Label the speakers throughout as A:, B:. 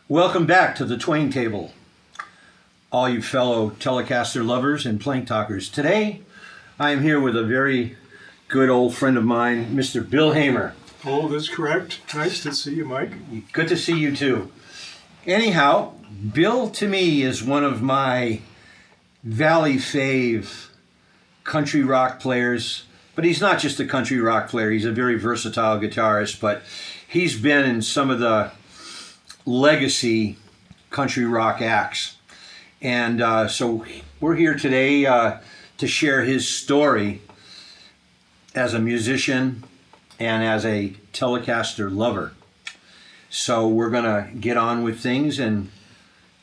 A: Welcome back to the Twang Table, all you fellow Telecaster lovers and plank talkers. Today, I am here with a very good old friend of mine, Mr. Bill Hamer.
B: Oh, that's correct. Nice to see you, Mike.
A: Good to see you too. Anyhow, Bill to me is one of my Valley fave country rock players, but he's not just a country rock player. He's a very versatile guitarist, but he's been in some of the legacy country rock acts. And so we're here today to share his story as a musician and as a Telecaster lover. So we're going to get on with things and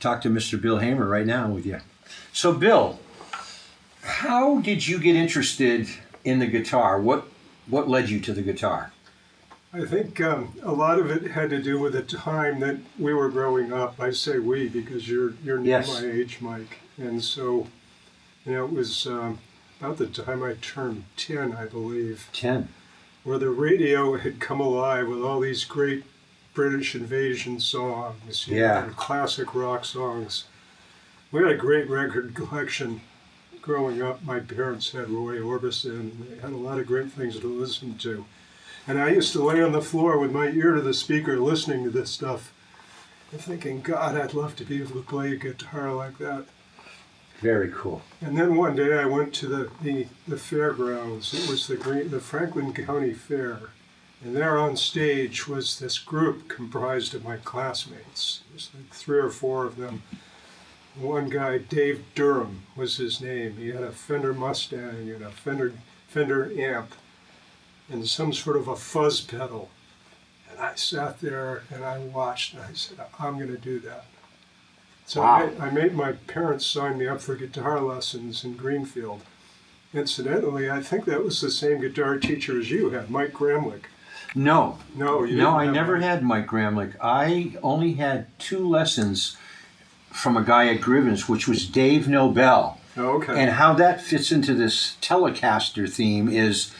A: talk to Mr. Bill Hamer right now with you. So Bill, how did you get interested in the guitar? What led you to the guitar?
B: I think a lot of it had to do with the time that we were growing up. I say we because you're near
A: Yes.
B: my age, Mike. And so, it was about the time I turned 10, I believe,
A: 10.
B: where the radio had come alive with all these great British invasion songs, and classic rock songs. We had a great record collection growing up. My parents had Roy Orbison, and they had a lot of great things to listen to. And I used to lay on the floor with my ear to the speaker listening to this stuff and thinking, God, I'd love to be able to play a guitar like that.
A: Very cool.
B: And then one day I went to the fairgrounds. It was the Franklin County Fair. And there on stage was this group comprised of my classmates. It was like 3 or 4 of them. One guy, Dave Durham was his name. He had a Fender Mustang and a Fender amp and some sort of a fuzz pedal. And I sat there and I watched and I said, I'm going to do that. So
A: wow.
B: I made my parents sign me up for guitar lessons in Greenfield. Incidentally, I think that was the same guitar teacher as you had, Mike Gramlich.
A: No.
B: No, you
A: No,
B: didn't
A: I
B: have
A: never
B: Mike.
A: had Mike Gramlich. I only had 2 lessons from a guy at Grivens, which was Dave Nobel.
B: Oh, okay.
A: And how that fits into this Telecaster theme is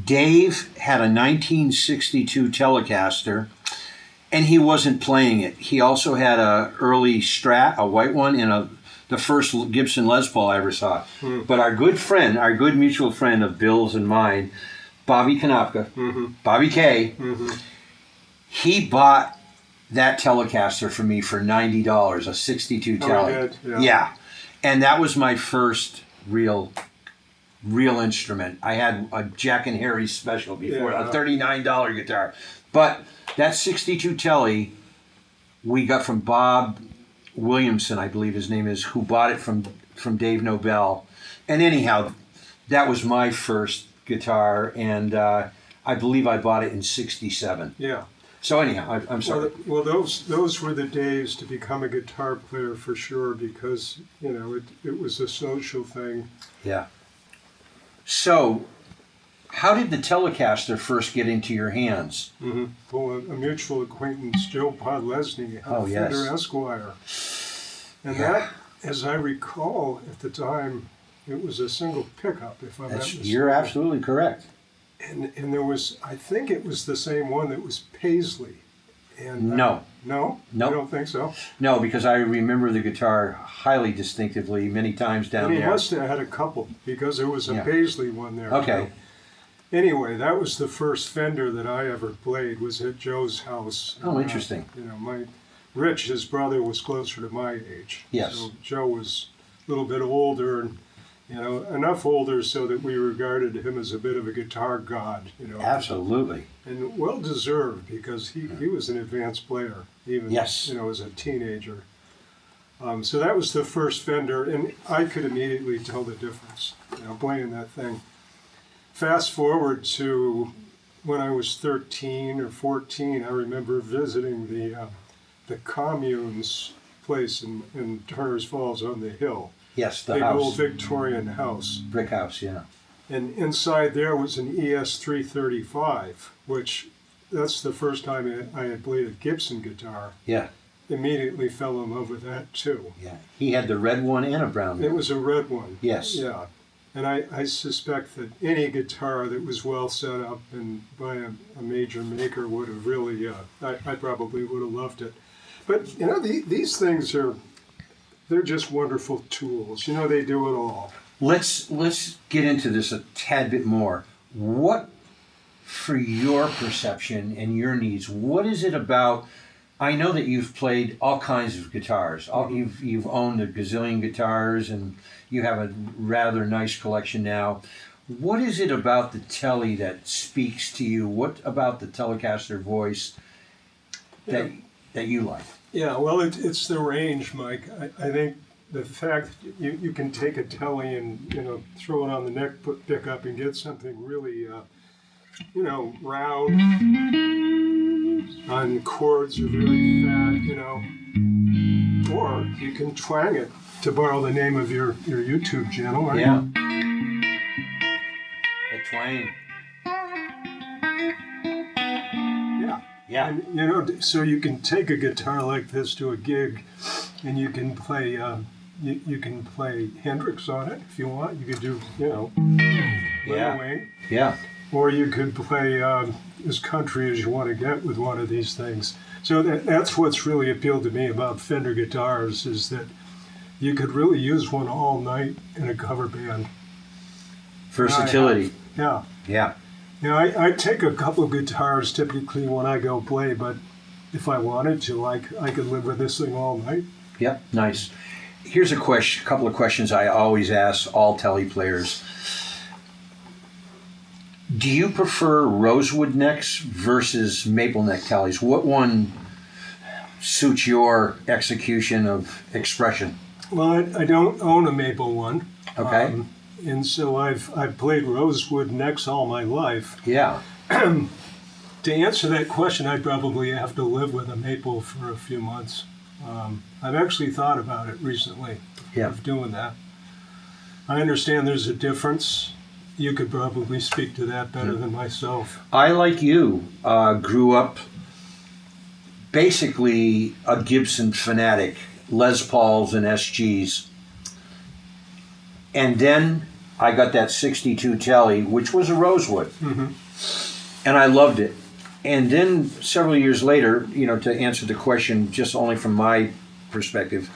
A: Dave had a 1962 Telecaster, and he wasn't playing it. He also had a early Strat, a white one, and the first Gibson Les Paul I ever saw. But our good mutual friend of Bill's and mine, Bobby Kanopka, Bobby K, he bought that Telecaster for me for $90, a 62 Tele.
B: Oh, he did?
A: Yeah. And that was my first real instrument. I had a Jack and Harry special before, a $39 guitar. But that 62 Tele we got from Bob Williamson, I believe his name is, who bought it from Dave Nobel. And anyhow, that was my first guitar, and I believe I bought it in 67.
B: Yeah.
A: So anyhow, I'm sorry.
B: Well, those were the days to become a guitar player for sure, because it was a social thing.
A: Yeah. So, how did the Telecaster first get into your hands?
B: Well, a mutual acquaintance, Joe Podlesny, had a Fender Esquire, and that, as I recall, at the time, it was a single pickup. If I'm not mistaken.
A: You're absolutely correct.
B: And there was, I think it was the same one that was Paisley. And
A: No.
B: No?
A: Nope.
B: I don't think so.
A: No, because I remember the guitar highly distinctively many times down
B: And he
A: there.
B: must have had a couple, because there was a
A: Yeah.
B: Paisley one there.
A: Okay.
B: Anyway, that was the first Fender that I ever played, was at Joe's house.
A: Oh, interesting.
B: Rich, his brother, was closer to my age.
A: Yes.
B: So Joe was a little bit older, and enough older so that we regarded him as a bit of a guitar god.
A: Absolutely.
B: And well deserved, because he was an advanced player, even
A: Yes.
B: as a teenager. So that was the first Fender, and I could immediately tell the difference, playing that thing. Fast forward to when I was 13 or 14, I remember visiting the Commune's place in Turner's Falls on the hill.
A: Yes, the
B: Big
A: house.
B: old Victorian house.
A: Brick house, yeah.
B: And inside there was an ES-335, which that's the first time I had played a Gibson guitar.
A: Yeah.
B: Immediately fell in love with that too.
A: Yeah. He had the red one and a brown one.
B: It was a red one.
A: Yes.
B: Yeah. And I suspect that any guitar that was well set up and by a major maker would have really, I probably would have loved it. But you know, these things they're just wonderful tools. You know, they do it all.
A: Let's get into this a tad bit more. What, for your perception and your needs, what is it about? I know that you've played all kinds of guitars. You've owned a gazillion guitars, and you have a rather nice collection now. What is it about the Tele that speaks to you? What about the Telecaster voice that you like?
B: Yeah, well, it's the range, Mike. I think the fact you can take a Tele and, you know, throw it on the neck pickup and get something really, you know, round on chords are really fat, you know. Or you can twang it, to borrow the name of your YouTube channel, right?
A: Yeah. The Twang.
B: Yeah.
A: Yeah.
B: And, you know, so you can take a guitar like this to a gig, and you can play you can play Hendrix on it if you want. You could do, you know, Lil Wayne.
A: Yeah.
B: Or you could play as country as you want to get with one of these things. So that's what's really appealed to me about Fender guitars, is that you could really use one all night in a cover band.
A: Versatility.
B: Yeah.
A: Yeah.
B: You know, I take a couple of guitars typically when I go play, but if I wanted to, I could live with this thing all night.
A: Yep. Nice. Here's a couple of questions I always ask all Tele players. Do you prefer rosewood necks versus maple neck Teles? What one suits your execution of expression?
B: Well, I don't own a maple one.
A: Okay.
B: And so I've played rosewood necks all my life.
A: Yeah.
B: To answer that question, I'd probably have to live with a maple for a few months. I've actually thought about it recently, of doing that. I understand there's a difference. You could probably speak to that better than myself.
A: I, like you, grew up basically a Gibson fanatic, Les Pauls and SGs. And then I got that 62 Tele, which was a rosewood.
B: Mm-hmm.
A: And I loved it. And then several years later, you know, to answer the question just only from my perspective,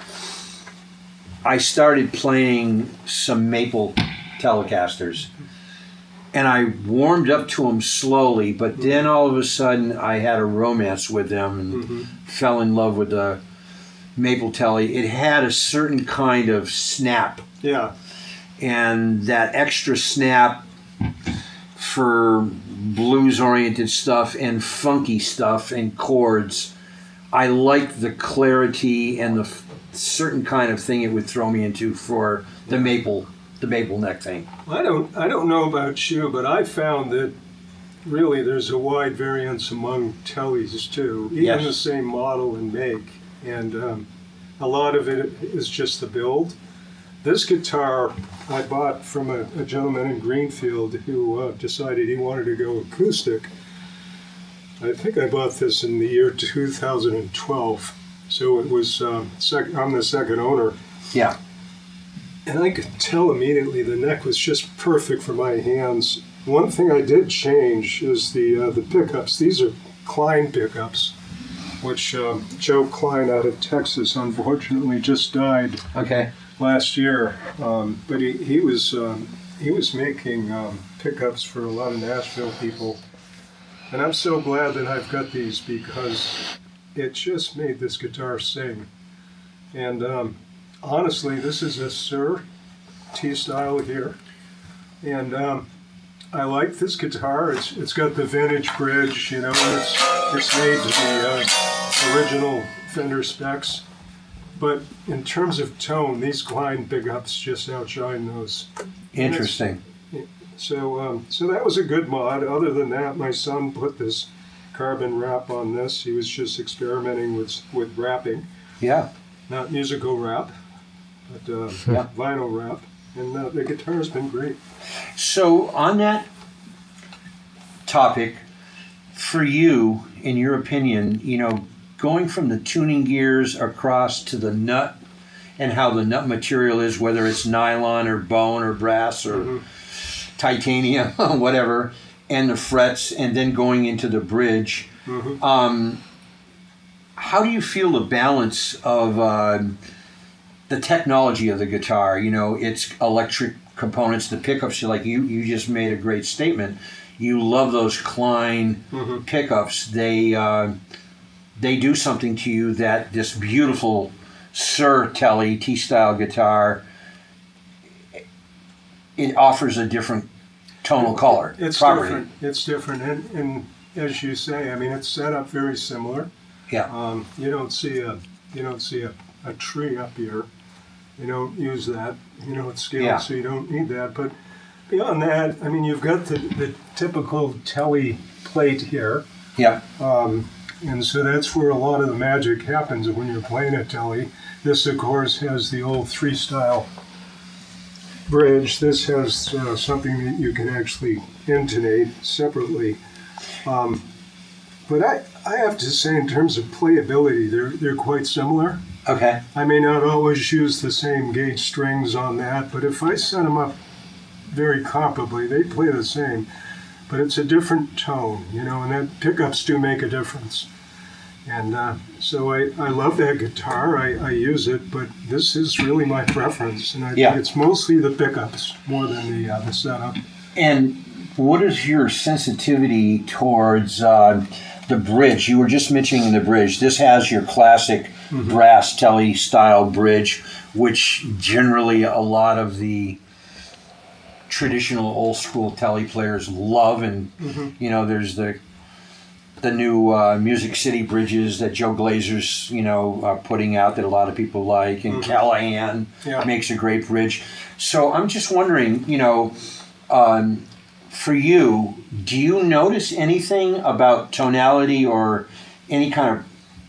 A: I started playing some maple Telecasters. And I warmed up to them slowly, but then all of a sudden I had a romance with them and fell in love with the maple Tele. It had a certain kind of snap.
B: Yeah.
A: And that extra snap for blues-oriented stuff and funky stuff and chords. I liked the clarity and the certain kind of thing it would throw me into for the maple neck thing.
B: I don't know about you, but I found that really there's a wide variance among Teles too, even the same model and make, and a lot of it is just the build. This guitar I bought from a gentleman in Greenfield who decided he wanted to go acoustic. I think I bought this in the year 2012, so it was I'm the second owner.
A: Yeah.
B: And I could tell immediately the neck was just perfect for my hands. One thing I did change is the pickups. These are Klein pickups, which Joe Klein out of Texas unfortunately just died last year. But he was making pickups for a lot of Nashville people. And I'm so glad that I've got these because it just made this guitar sing. And honestly, this is a Sir T-style here, and I like this guitar. It's got the vintage bridge, you know. It's made to the original Fender specs, but in terms of tone, these Klein pickups just outshine those.
A: Interesting.
B: So that was a good mod. Other than that, my son put this carbon wrap on this. He was just experimenting with wrapping.
A: Yeah.
B: Not musical wrap, but vinyl wrap, and the guitar's been great.
A: So on that topic, for you, in your opinion, you know, going from the tuning gears across to the nut and how the nut material is, whether it's nylon or bone or brass or titanium, whatever, and the frets, and then going into the bridge. how do you feel the balance of the technology of the guitar? You know, its electric components, the pickups. Like you just made a great statement. You love those Klein pickups. They do something to you that this beautiful Sir Tele T-style guitar, it offers a different tonal color.
B: It's
A: property.
B: different. It's different, and as you say, I mean, it's set up very similar.
A: Yeah.
B: You don't see a tree up here. You don't use that. It's scaled,
A: Yeah.
B: so you don't need that. But beyond that, I mean, you've got the typical Tele plate here.
A: Yeah.
B: And so that's where a lot of the magic happens when you're playing a Tele. This, of course, has the old 3-style bridge. This has something that you can actually intonate separately. But I have to say, in terms of playability, they're quite similar.
A: Okay.
B: I may not always use the same gauge strings on that, but if I set them up very comparably, they play the same. But it's a different tone, and that pickups do make a difference. And so I love that guitar. I use it, but this is really my preference. And I think it's mostly the pickups more than the setup.
A: And what is your sensitivity towards the bridge? You were just mentioning the bridge. This has your classic brass Tele style bridge, which generally a lot of the traditional old school Tele players love. And there's the new Music City bridges that Joe Glazer's putting out that a lot of people like, and Callahan makes a great bridge. So I'm just wondering, for you, do you notice anything about tonality or any kind of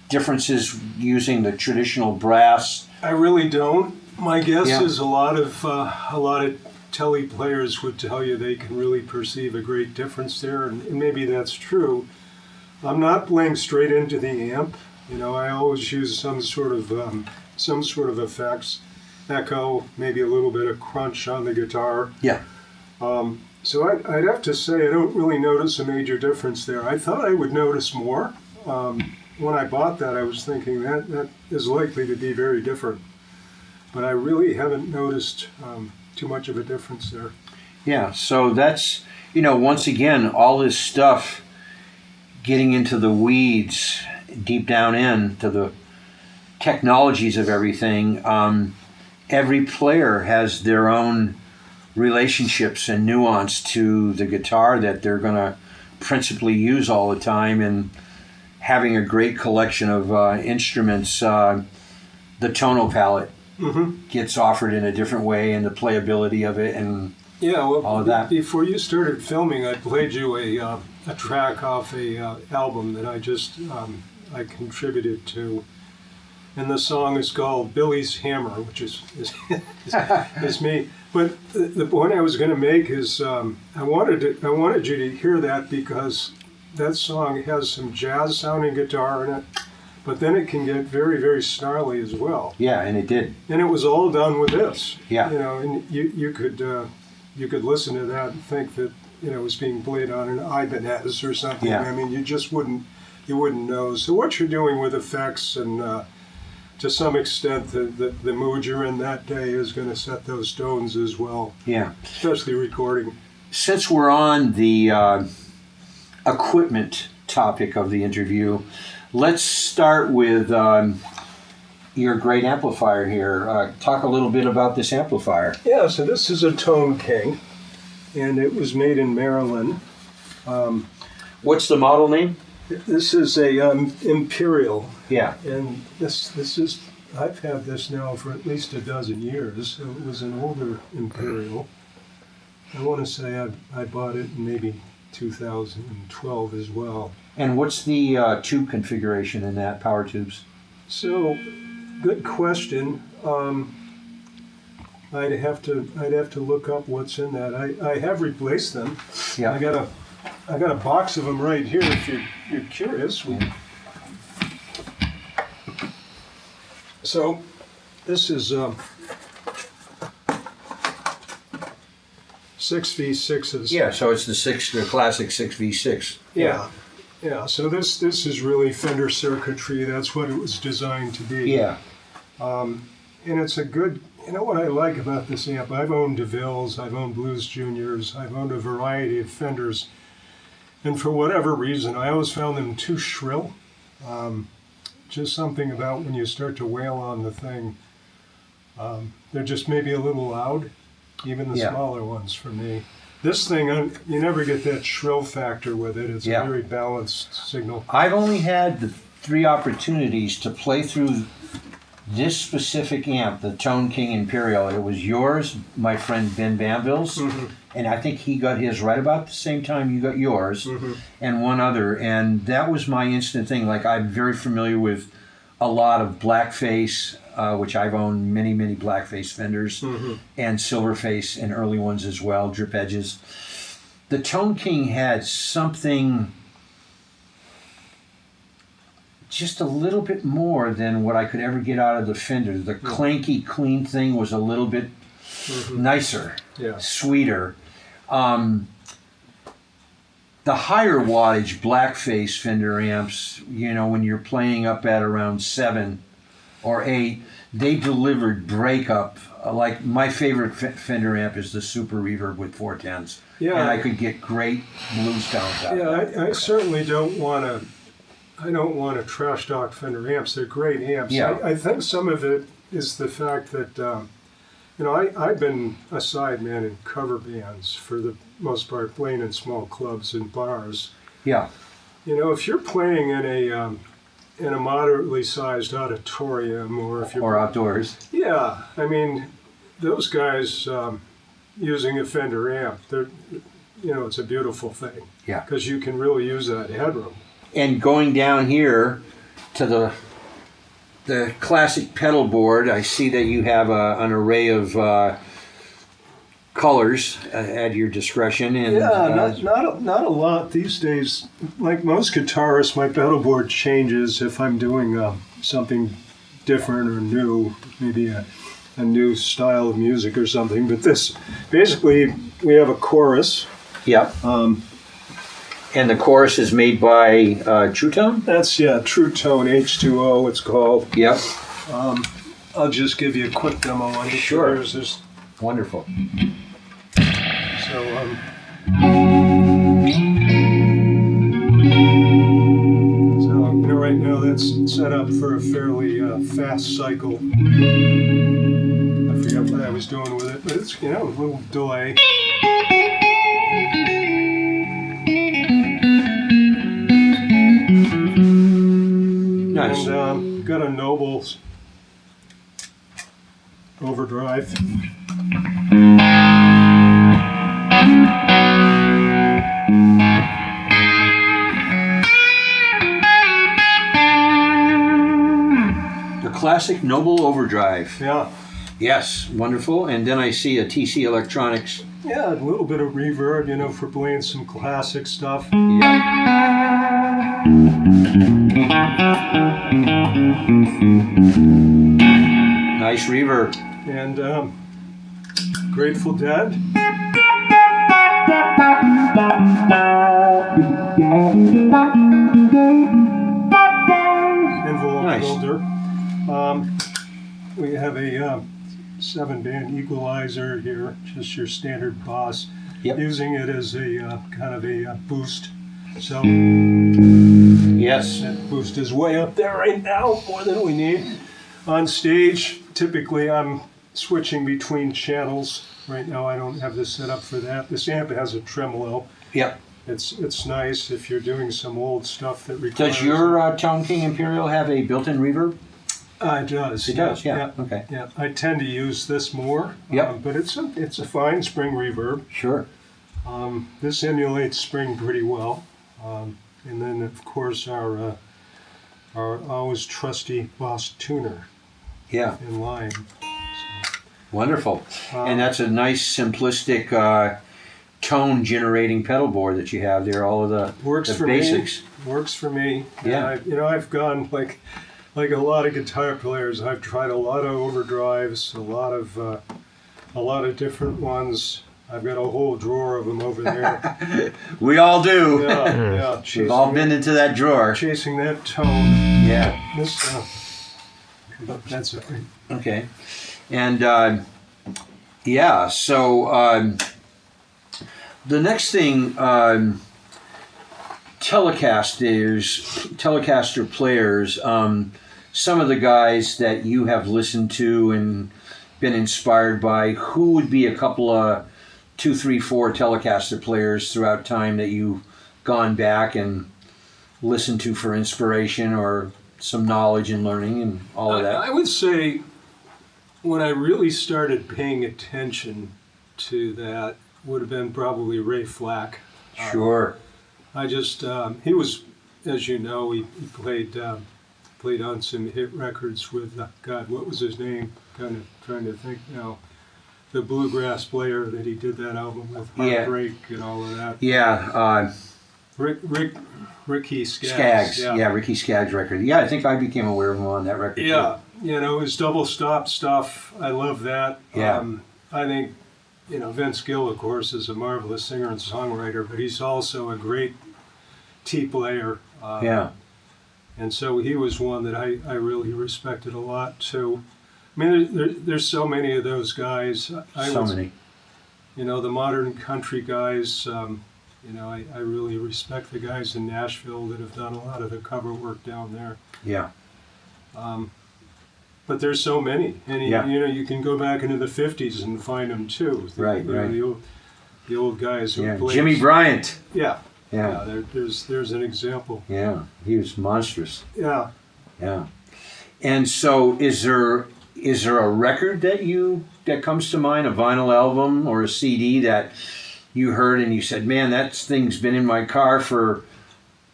A: differences using the traditional brass?
B: I really don't. My guess is a lot of Tele players would tell you they can really perceive a great difference there, and maybe that's true. I'm not playing straight into the amp. I always use some sort of effects, echo, maybe a little bit of crunch on the guitar.
A: Yeah.
B: So I'd have to say I don't really notice a major difference there. I thought I would notice more. When I bought that, I was thinking that is likely to be very different. But I really haven't noticed too much of a difference there.
A: Yeah, so that's, once again, all this stuff getting into the weeds, deep down into the technologies of everything. Every player has their own relationships and nuance to the guitar that they're going to principally use all the time, and having a great collection of instruments, the tonal palette gets offered in a different way, and the playability of it and all of that.
B: Before you started filming, I played you a track off a album that I contributed to, and the song is called Billy's Hammer, which is me. But the point I was going to make is I wanted you to hear that, because that song has some jazz sounding guitar in it, but then it can get very, very snarly as well.
A: Yeah, and it did.
B: And it was all done with this.
A: Yeah.
B: And you could listen to that and think that it was being played on an Ibanez or something.
A: Yeah.
B: I mean, you wouldn't know. So what you're doing with effects and to some extent the mood you're in that day is going to set those tones as well.
A: Yeah.
B: Especially recording.
A: Since we're on the equipment topic of the interview, let's start with your great amplifier here. Talk a little bit about this amplifier.
B: Yeah, so this is a Tone King, and it was made in Maryland.
A: What's the model name?
B: This is a Imperial.
A: Yeah.
B: And this is, I've had this now for at least a dozen years. So it was an older Imperial. I want to say I bought it in maybe 2012 as well.
A: And what's the tube configuration in that, power tubes?
B: So, good question. I'd have to look up what's in that. I have replaced them.
A: Yeah.
B: I got a box of them right here. If you're curious. So, this is 6V6s.
A: Yeah, so it's the classic 6V6.
B: Yeah. Yeah, so this is really Fender circuitry. That's what it was designed to be.
A: Yeah.
B: And it's a good, you know what I like about this amp? I've owned DeVilles, I've owned Blues Juniors, I've owned a variety of Fenders. And for whatever reason, I always found them too shrill. Just something about when you start to wail on the thing, they're just maybe a little loud, even the
A: Yeah.
B: smaller ones for me. This thing, you never get that shrill factor with it. It's
A: Yeah.
B: a very balanced signal.
A: I've only had the 3 opportunities to play through this specific amp, the Tone King Imperial. It was yours, my friend Ben Banville's, and I think he got his right about the same time you got yours, and one other. And that was my instant thing. Like, I'm very familiar with a lot of blackface, which I've owned many, many blackface Fenders, and silverface and early ones as well, drip edges. The Tone King had something just a little bit more than what I could ever get out of the Fender. The clanky, clean thing was a little bit nicer,
B: Yeah.
A: sweeter. The higher wattage blackface Fender amps, you know, when you're playing up at around 7 or 8, they delivered breakup. Like, my favorite Fender amp is the Super Reverb with 410s.
B: Yeah.
A: And I could get great blues sounds out of it.
B: Yeah, I certainly don't want to. I don't want to trash talk Fender amps. They're great amps.
A: Yeah.
B: I think some of it is the fact that you know, I've been a sideman in cover bands for the most part, playing in small clubs and bars.
A: Yeah.
B: You know, if you're playing in a moderately sized auditorium, or if you're
A: Or outdoors.
B: yeah, I mean, those guys using a Fender amp, they're, you know, it's a beautiful thing.
A: Yeah.
B: Because you can really use that headroom.
A: And going down here to the classic pedal board, I see that you have an array of colors at your discretion. And
B: Yeah, not a lot these days. Like most guitarists, my pedal board changes if I'm doing something different or new, maybe a new style of music or something. But this, basically, we have a chorus.
A: Yep. And the chorus is made by True Tone?
B: That's, yeah, True Tone H2O, it's called.
A: Yep.
B: I'll just give you a quick demo on each
A: Sure.
B: of theirs.
A: Wonderful.
B: So, you know, right now that's set up for a fairly fast cycle. I forgot what I was doing with it, but it's, you know, a little delay.
A: Nice.
B: And got a Noble overdrive.
A: The classic Noble Overdrive.
B: Yeah.
A: Yes, wonderful. And then I see a TC Electronics.
B: Yeah, a little bit of reverb, you know, for playing some classic stuff.
A: Yeah. Nice reverb.
B: And Grateful Dead. Envelope
A: Nice.
B: builder. We have a 7-band equalizer here, just your standard Boss.
A: Yep.
B: Using it as a kind of a boost. So
A: Yes.
B: that boost is way up there right now, more than we need. On stage, typically I'm switching between channels. Right now I don't have this set up for that. This amp has a tremolo.
A: Yep.
B: It's nice if you're doing some old stuff that requires...
A: Does your Tone King Imperial have a built-in reverb?
B: It does.
A: It does, yeah. Okay.
B: Yeah, I tend to use this more.
A: Yep.
B: But it's a fine spring reverb.
A: Sure.
B: This emulates spring pretty well. And then, of course, our always trusty Boss tuner
A: Yeah.
B: in line.
A: Wonderful. And that's a nice, simplistic tone generating pedal board that you have there. All of the,
B: Works
A: the
B: for
A: basics.
B: me. Works for me.
A: Yeah.
B: And I've gone like a lot of guitar players. I've tried a lot of overdrives, a lot of different ones. I've got a whole drawer of them over there.
A: We all do.
B: Yeah.
A: We've all been into that drawer.
B: Chasing that tone.
A: Yeah.
B: That's it.
A: Okay. And yeah, so the next thing, Telecaster players, some of the guys that you have listened to and been inspired by, who would be a couple of 2, 3, 4 Telecaster players throughout time that you've gone back and listened to for inspiration or some knowledge and learning and all of that?
B: I would say when I really started paying attention to that would have been probably Ray Flack.
A: Sure.
B: He was, as you know, he played on some hit records with, God, what was his name? Kind of trying to think now. The bluegrass player that he did that album with, Heartbreak and all of that.
A: Yeah.
B: Ricky Skaggs.
A: Skaggs. Yeah, Ricky Skaggs record. Yeah, I think I became aware of him on that record.
B: Yeah. His double stop stuff, I love that.
A: Yeah.
B: I think, Vince Gill, of course, is a marvelous singer and songwriter, but he's also a great T player.
A: Yeah.
B: And so he was one that I really respected a lot too. I mean, there's so many of those guys.
A: Many.
B: The modern country guys. I really respect the guys in Nashville that have done a lot of the cover work down there.
A: Yeah.
B: But there's so many, and you can go back into the '50s and find them too.
A: Right.
B: The old guys who played.
A: Jimmy Bryant.
B: Yeah.
A: Yeah.
B: There's an example.
A: Yeah, he was monstrous.
B: Yeah.
A: Yeah. And so, is there a record that comes to mind, a vinyl album or a CD that you heard and you said, "Man, that thing's been in my car for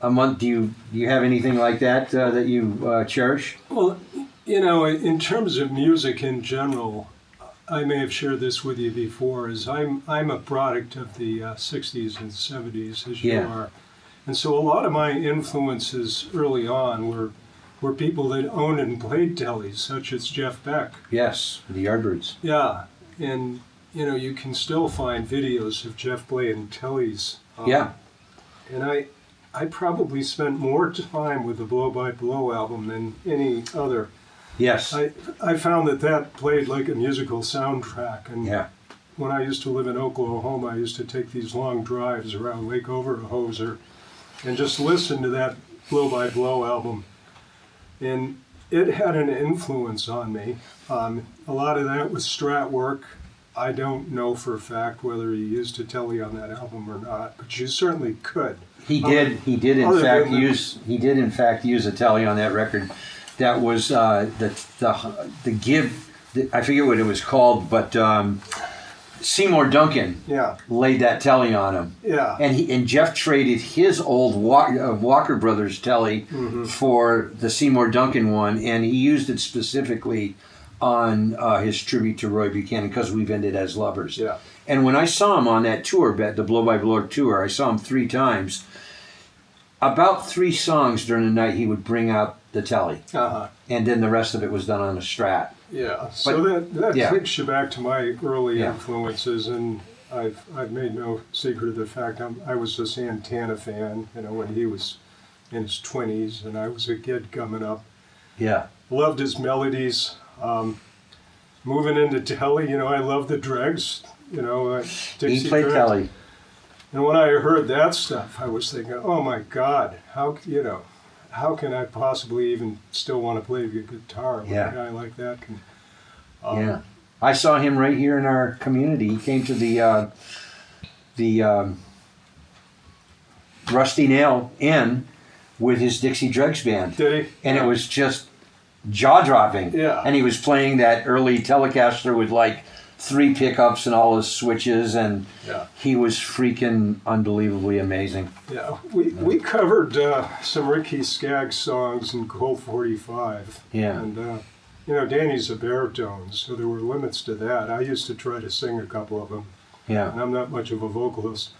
A: a month"? Do you have anything like that that you cherish?
B: Well, in terms of music in general, I may have shared this with you before, is I'm a product of the 60s and 70s, as you are. And so a lot of my influences early on were people that owned and played tellies, such as Jeff Beck.
A: Yes, the Yardbirds.
B: Yeah, and you can still find videos of Jeff playing tellies. And I probably spent more time with the Blow by Blow album than any other.
A: Yes.
B: I found that played like a musical soundtrack. And when I used to live in Oklahoma, I used to take these long drives around Lake Overhoser and just listen to that Blow by Blow album. And it had an influence on me. A lot of that was Strat work. I don't know for a fact whether he used a telly on that album or not, but you certainly could.
A: He did in fact use a telly on that record. That was the give. I forget what it was called, but Seymour Duncan laid that telly on him.
B: Yeah.
A: And Jeff traded his old Walker Brothers telly for the Seymour Duncan one, and he used it specifically on his tribute to Roy Buchanan, because we've ended as lovers.
B: Yeah.
A: And when I saw him on that tour, the Blow by Blow tour, I saw him 3 times. About 3 songs during the night, he would bring out the telly, and then the rest of it was done on a Strat.
B: Yeah, so that takes you back to my early influences, and I've made no secret of the fact I was a Santana fan, when he was in his 20s, and I was a kid coming up.
A: Yeah.
B: Loved his melodies. Moving into telly, I loved the Dregs, Dixie
A: He played
B: Dregs.
A: telly.
B: And when I heard that stuff, I was thinking, oh my God, how can I possibly even still want to play the guitar when a guy like that can?
A: I saw him right here in our community. He came to the Rusty Nail Inn with his Dixie Dregs band.
B: Did he?
A: And it was just jaw-dropping.
B: Yeah.
A: And he was playing that early Telecaster with like 3 pickups and all his switches, and he was freaking unbelievably amazing.
B: Yeah, we covered some Ricky Skaggs songs in Colt 45.
A: Yeah.
B: And, Danny's a baritone, so there were limits to that. I used to try to sing a couple of them.
A: Yeah.
B: And I'm not much of a vocalist.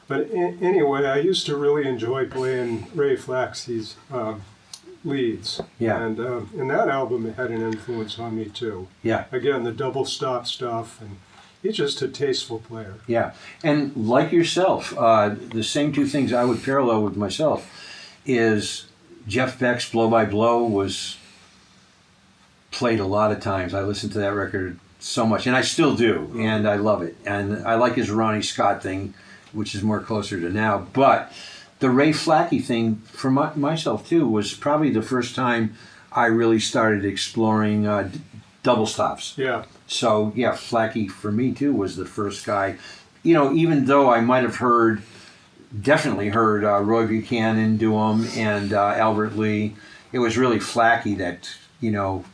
B: But anyway, I used to really enjoy playing Ray Flack's leads.
A: Yeah.
B: And in that album, it had an influence on me too.
A: Yeah.
B: Again, the double stop stuff, and he's just a tasteful player.
A: Yeah, and like yourself, the same two things I would parallel with myself is Jeff Beck's Blow by Blow was played a lot of times. I listened to that record so much, and I still do, and I love it. And I like his Ronnie Scott thing, which is more closer to now. But the Ray Flackey thing, for myself too, was probably the first time I really started exploring double stops.
B: Yeah.
A: So, yeah, Flackey for me too was the first guy. You know, even though I might have definitely heard Roy Buchanan do them and Albert Lee, it was really Flackey that, you know,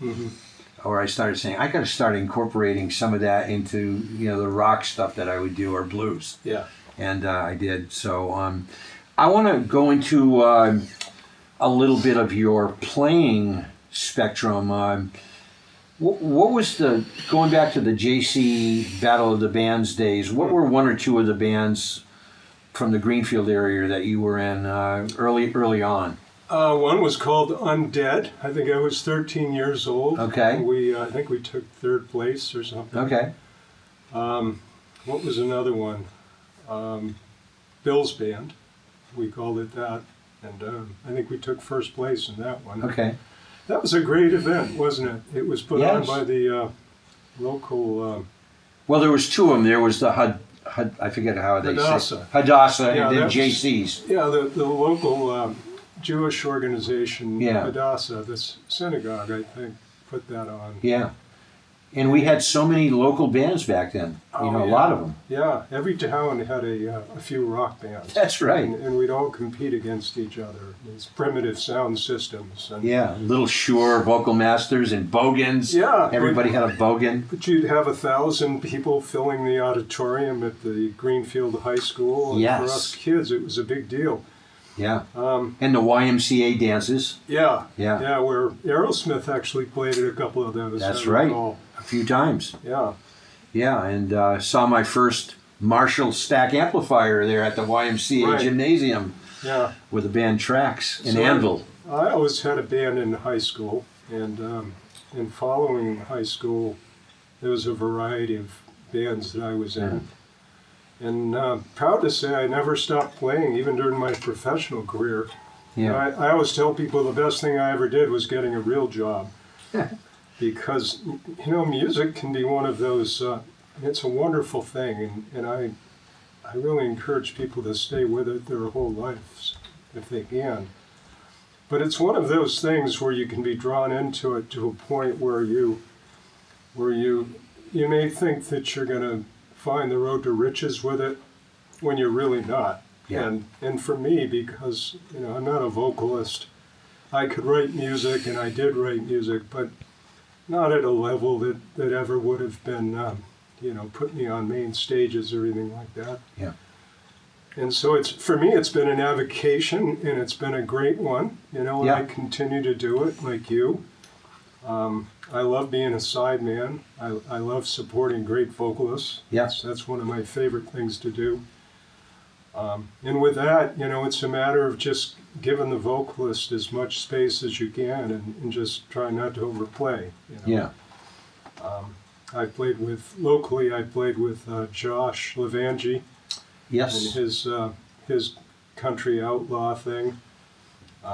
A: or I started saying, I got to start incorporating some of that into, you know, the rock stuff that I would do or blues.
B: Yeah.
A: And I did. So I want to go into a little bit of your playing spectrum. What was going back to the JC Battle of the Bands days, what were one or two of the bands from the Greenfield area that you were in early on?
B: One was called Undead. I think I was 13 years old.
A: Okay.
B: I think we took third place or something.
A: Okay.
B: What was another one? Bill's Band. We called it that. And I think we took first place in that one.
A: Okay.
B: That was a great event, wasn't it? It was put on
A: Yes.
B: by the local...
A: Well, there was two of them. There was the I forget how they say
B: Hadassah.
A: Hadassah,
B: Yeah,
A: and then
B: that was-
A: JC's.
B: Yeah, the local Jewish organization,
A: Yeah.
B: Hadassah, this synagogue, I think, put that on.
A: Yeah. And we had so many local bands back then. You know, a lot of them.
B: Yeah, every town had a few rock bands.
A: That's right.
B: And we'd all compete against each other. These primitive sound systems. And,
A: Yeah, Little Shure, Vocal Masters, and Bogans.
B: Yeah.
A: Everybody had a Bogan.
B: But you'd have 1,000 people filling the auditorium at the Greenfield High School. And
A: Yes.
B: for us kids, it was a big deal.
A: Yeah. And the YMCA dances.
B: Yeah.
A: Yeah.
B: Yeah, where Aerosmith actually played at a couple of those.
A: That's
B: I
A: right.
B: recall.
A: A few times.
B: Yeah.
A: Yeah, and saw my first Marshall stack amplifier there at the YMCA
B: Right.
A: gymnasium
B: Yeah.
A: with the band Trax and
B: So
A: Anvil.
B: I always had a band in high school, and following high school, there was a variety of bands that I was in. And proud to say I never stopped playing, even during my professional career.
A: Yeah.
B: I always tell people the best thing I ever did was getting a real job. Because, you know, music can be one of those, it's a wonderful thing, and I really encourage people to stay with it their whole lives, if they can. But it's one of those things where you can be drawn into it to a point where you may think that you're going to find the road to riches with it when you're really not.
A: Yeah.
B: And for me, because, you know, I'm not a vocalist, I could write music, and I did write music, but not at a level that ever would have been, you know, put me on main stages or anything like that.
A: Yeah.
B: And so for me, it's been an avocation, and it's been a great one, you know, and
A: Yeah.
B: I continue to do it like you. I love being a sideman. I love supporting great vocalists.
A: Yeah.
B: That's one of my favorite things to do. And with that, you know, it's a matter of just giving the vocalist as much space as you can and just try not to overplay. You know?
A: Yeah.
B: I played with Josh Levangie and
A: Yes.
B: his country outlaw thing.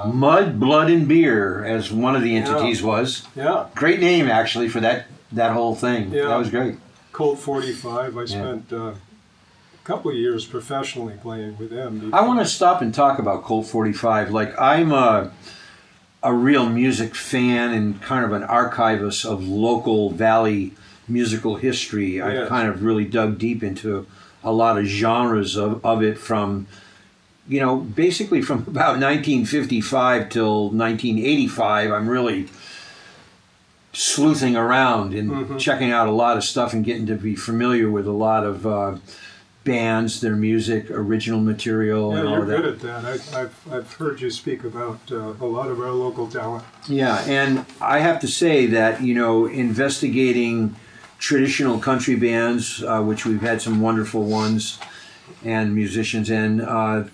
A: Mud, Blood, and Beer, as one of the entities was.
B: Yeah,
A: Great name, actually, for that whole thing.
B: Yeah.
A: That was great.
B: Colt 45. I spent a couple of years professionally playing with him.
A: I want to stop and talk about Colt 45. Like, I'm a real music fan and kind of an archivist of local valley musical history. I've
B: Yes.
A: kind of really dug deep into a lot of genres of it from, you know, basically from about 1955 till 1985. I'm really sleuthing around and checking out a lot of stuff and getting to be familiar with a lot of bands, their music, original material,
B: Yeah,
A: and all
B: you're
A: of that.
B: good at that. I've heard you speak about a lot of our local talent.
A: Yeah, and I have to say that, you know, investigating traditional country bands, which we've had some wonderful ones, and musicians, and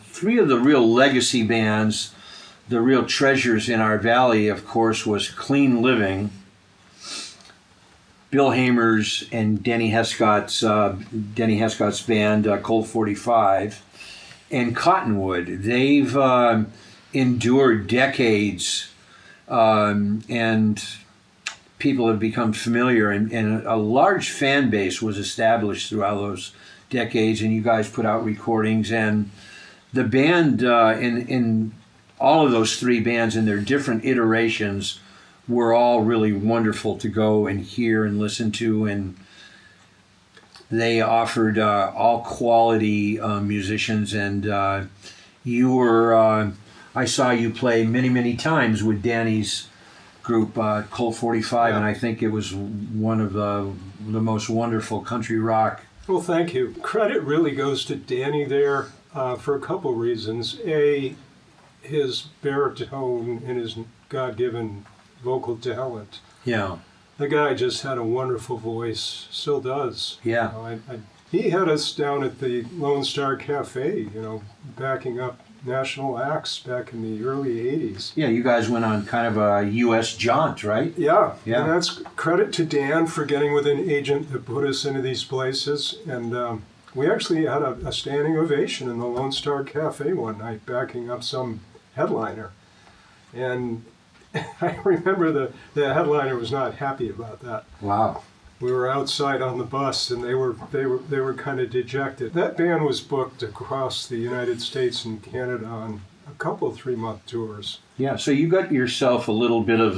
A: three of the real legacy bands, the real treasures in our valley, of course, was Clean Living, Bill Hamer's and Denny Hescott's band, Colt 45, and Cottonwood. They've endured decades, and people have become familiar, and a large fan base was established throughout those decades, and you guys put out recordings, and the band in all of those three bands in their different iterations were all really wonderful to go and hear and listen to, and they offered all quality musicians, and you were I saw you play many times with Danny's group, Colt 45, and I think it was one of the most wonderful country rock.
B: Well, thank you. Credit really goes to Danny there for a couple reasons. A, his baritone and his God-given vocal talent.
A: Yeah.
B: The guy just had a wonderful voice, still does.
A: Yeah.
B: He had us down at the Lone Star Cafe, backing up national acts back in the early 80s.
A: Yeah, you guys went on kind of a U.S. jaunt, right?
B: Yeah.
A: Yeah.
B: And that's credit to Dan for getting with an agent that put us into these places. And we actually had a standing ovation in the Lone Star Cafe one night, backing up some headliner. And I remember the headliner was not happy about that.
A: Wow.
B: We were outside on the bus, and they were kind of dejected. That band was booked across the United States and Canada on a couple 3-month tours.
A: Yeah, so you got yourself a little bit of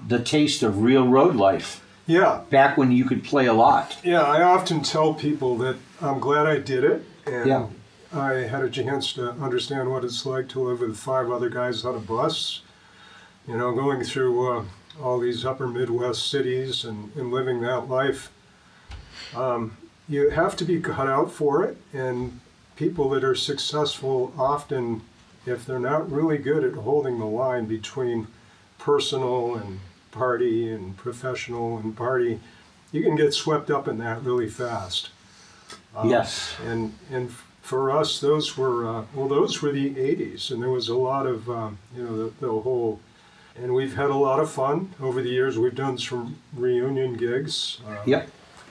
A: the taste of real road life.
B: Yeah.
A: Back when you could play a lot.
B: Yeah, I often tell people that I'm glad I did it, and
A: Yeah.
B: I had a chance to understand what it's like to live with 5 other guys on a bus, going through all these upper Midwest cities and living that life. You have to be cut out for it, and people that are successful often, if they're not really good at holding the line between personal and party and professional and party, you can get swept up in that really fast.
A: Yes.
B: And for us, those were the 80s, and there was a lot of the whole. And we've had a lot of fun over the years. We've done some reunion gigs.
A: Yep.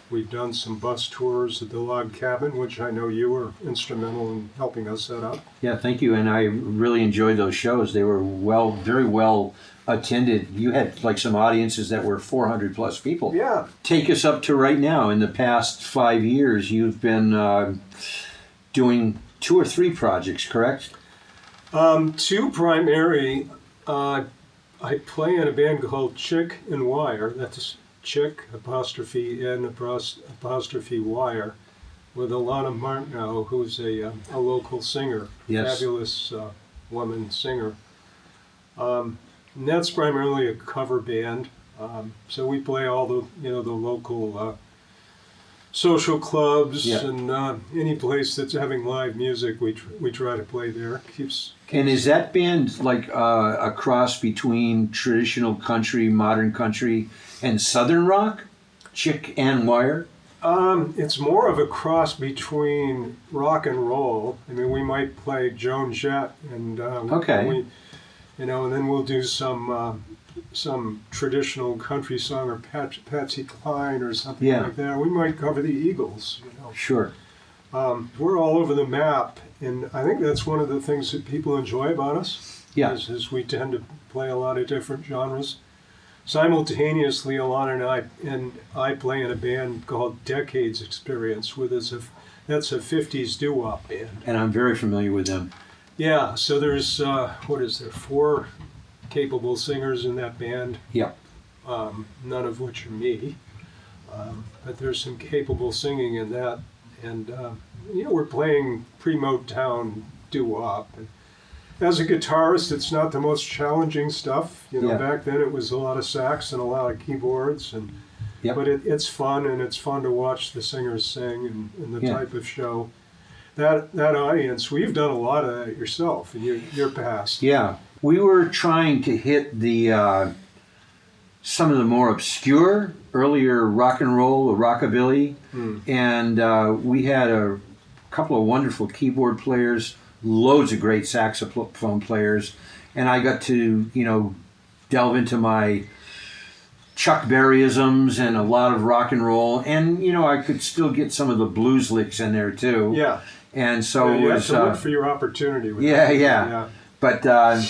B: We've done some bus tours at the Log Cabin, which I know you were instrumental in helping us set up.
A: Yeah, thank you. And I really enjoyed those shows. They were very well attended. You had like some audiences that were 400 plus people.
B: Yeah.
A: Take us up to right now. In the past 5 years, you've been doing 2 or 3 projects, correct?
B: 2 primary. I play in a band called Chick and Wire. That's Chick, 'N, 'Wire, with Alana Martineau, who's a local singer,
A: Yes.
B: fabulous woman singer. And that's primarily a cover band. So we play all the local social clubs,
A: Yeah.
B: and any place that's having live music, we try to play there.
A: And is that band like a cross between traditional country, modern country, and southern rock? Chick and Wire?
B: It's more of a cross between rock and roll. I mean, we might play Joan Jett, and
A: Okay.
B: and then we'll do some traditional country song, or Patsy Cline or something
A: Yeah.
B: like that. We might cover the Eagles.
A: Sure.
B: We're all over the map, and I think that's one of the things that people enjoy about us.
A: Yeah.
B: Is we tend to play a lot of different genres. Simultaneously, Alana and I play in a band called Decades Experience, that's a 50s doo-wop band.
A: And I'm very familiar with them.
B: Yeah, so there's 4 capable singers in that band,
A: Yeah.
B: none of which are me. But there's some capable singing in that, and we're playing pre-Motown doo-wop. And as a guitarist, it's not the most challenging stuff.
A: Yeah.
B: Back then it was a lot of sax and a lot of keyboards,
A: Yep.
B: but it's fun, and it's fun to watch the singers sing and the
A: Yeah.
B: type of show. That audience, we've done a lot of that yourself in your past.
A: Yeah. We were trying to hit the some of the more obscure earlier rock and roll, rockabilly, and we had a couple of wonderful keyboard players, loads of great saxophone players, and I got to delve into my Chuck Berryisms and a lot of rock and roll, and I could still get some of the blues licks in there too.
B: Yeah.
A: And so
B: You
A: it
B: have
A: was.
B: to look for your opportunity. With
A: Yeah,
B: that.
A: yeah. But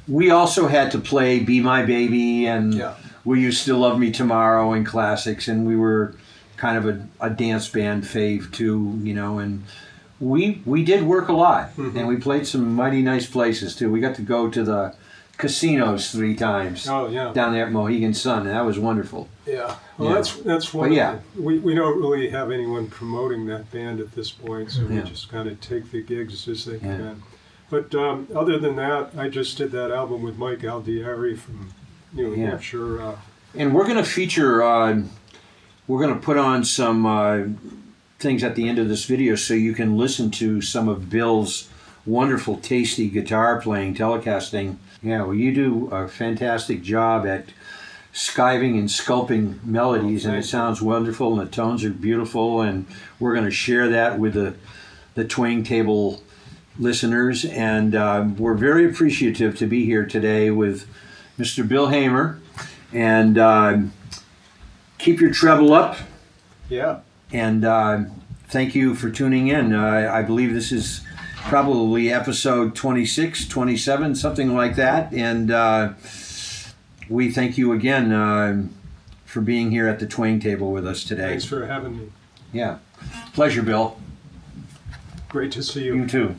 A: we also had to play "Be My Baby" and
B: Yeah.
A: "Will You Still Love Me Tomorrow" and classics, and we were kind of a dance band fave too, and we did work a lot, and we played some mighty nice places too. We got to go to the casinos 3 times.
B: Oh yeah.
A: Down there at Mohegan Sun, and that was wonderful.
B: Yeah. Well,
A: Yeah.
B: that's one.
A: But yeah.
B: We don't really have anyone promoting that band at this point, so we
A: Yeah.
B: just kind of take the gigs as they
A: Yeah.
B: can. But other than that, I just did that album with Mike Aldieri from New
A: Yeah.
B: Hampshire.
A: And we're going to feature, we're going to put on some things at the end of this video so you can listen to some of Bill's wonderful, tasty guitar playing, telecasting. Yeah, well, you do a fantastic job at skiving and sculpting melodies, and it sounds wonderful, and the tones are beautiful, and we're going to share that with the Twang Table listeners, and we're very appreciative to be here today with Mr. Bill Hamer, and keep your treble up,
B: Yeah.
A: and thank you for tuning in. I believe this is probably episode 26, 27, something like that, and we thank you again for being here at the Twang Table with us today.
B: Thanks for having me.
A: Yeah. Pleasure, Bill.
B: Great to see
A: You too.